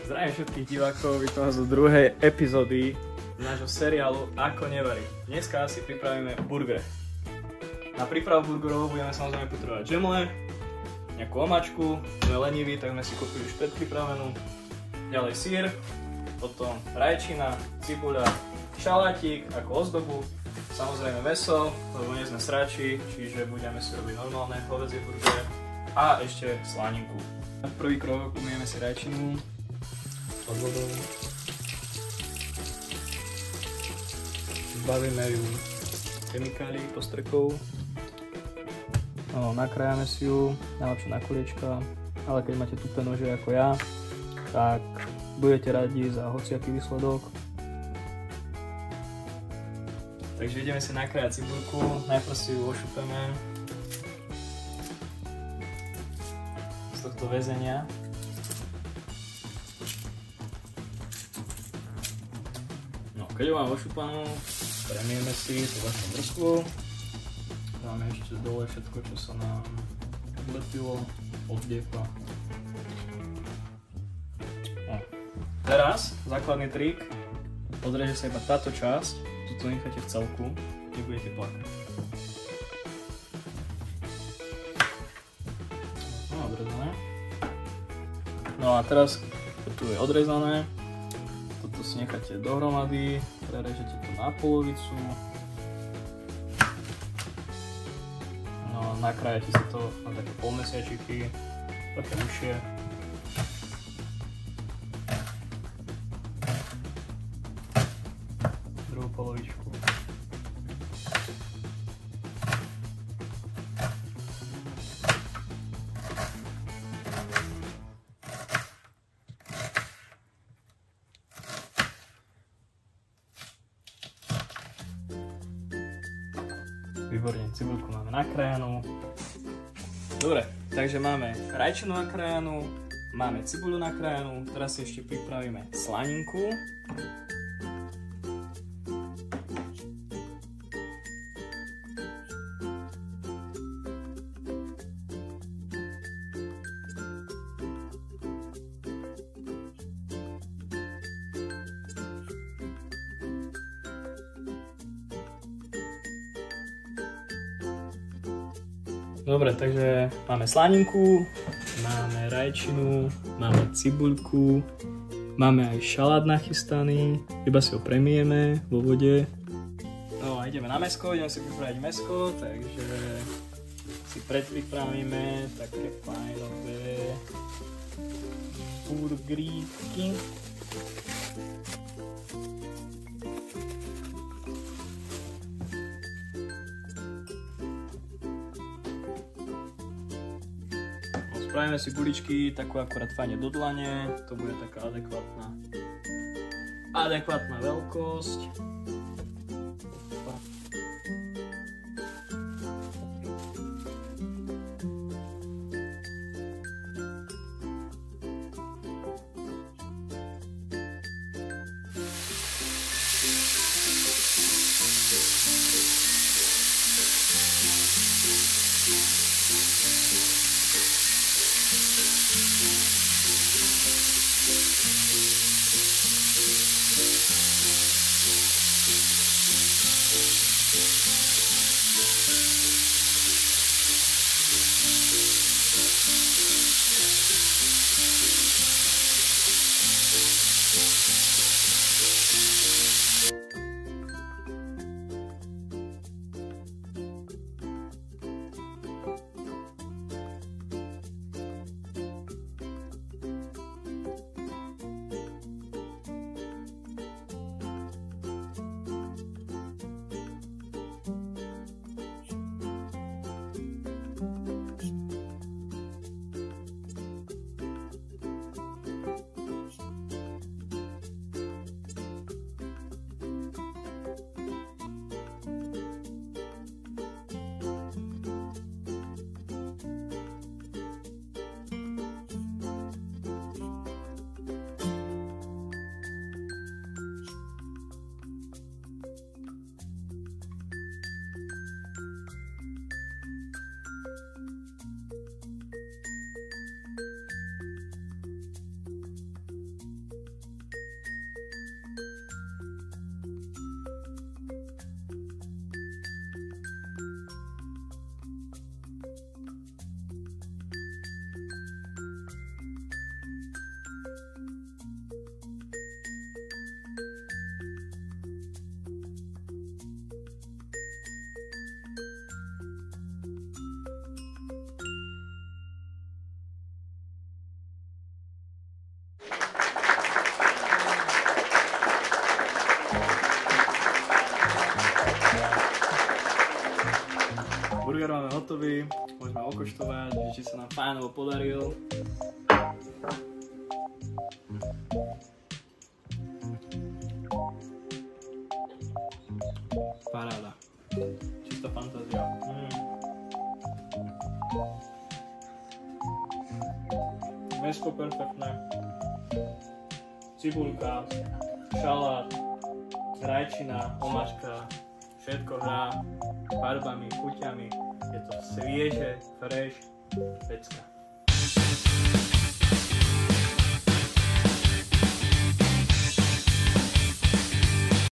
Zdravím všetkých divákov, vítam vás do druhej epizódy nášho seriálu Ako nevariť. Dneska si pripravíme burgery. Na prípravu burgerov budeme samozrejme potrebovať žemle, nejakú omáčku, sme leniví, tak sme si kúpili už predpripravenú. Ďalej syr, potom rajčina, cibuľa, šalátik ako ozdobu, samozrejme mäso, lebo nie sme sráči, čiže budeme si robiť normálne hovädzie burgery a ešte slaninku. Na prvý krok umieme si rajčinu pod vodou. Zbavíme ju chemikálií, postrekov. Nakrájame si ju, najlepšie na kuliečka, ale keď máte tupé nože ako ja, tak budete radi za hociaký výsledok. Takže ideme si nakrájať cibulku, najprv si ju ošupeme z tohto väzenia. No, keď ju mám ošupanú, premieme si tú vašu mrskvu. Dáme ešte dole všetko, čo sa nám odlepilo, oddiekla. No. Teraz základný trik, odreže sa iba táto časť, tu necháte v celku, nebudete plakať. No, odrezané. No a teraz, tu je odrezané, toto si necháte dohromady, prerežete to na polovicu. No, nakrájate si to na také polmesiačiky, také ušie. Druhú polovičku. Výborne, cibulku máme nakrájanú. Dobre, takže máme rajčinu nakrájanú, máme cibuľu nakrájanú, teraz si ešte pripravíme slaninku. Dobre, takže máme slaninku, máme rajčinu, máme cibuľku, máme aj šalát nachystaný, iba si ho premijeme vo vode. No a ideme na mäsko, ideme si pripraviť mäsko, takže si predpripravíme také fajnové burgeríky. Spravíme si guličky takú akurát fajne do dlane, to bude taká adekvátna veľkosť. burger máme hotový, môžeme okoštovať, či sa nám fajnovo podaril. Paráda. Čistá fantázia. Mesko perfektné. Cibulka, šalát, rajčina, omáčka, všetko hrá farbami, chuťami. Je to svieže, fresh, pecka.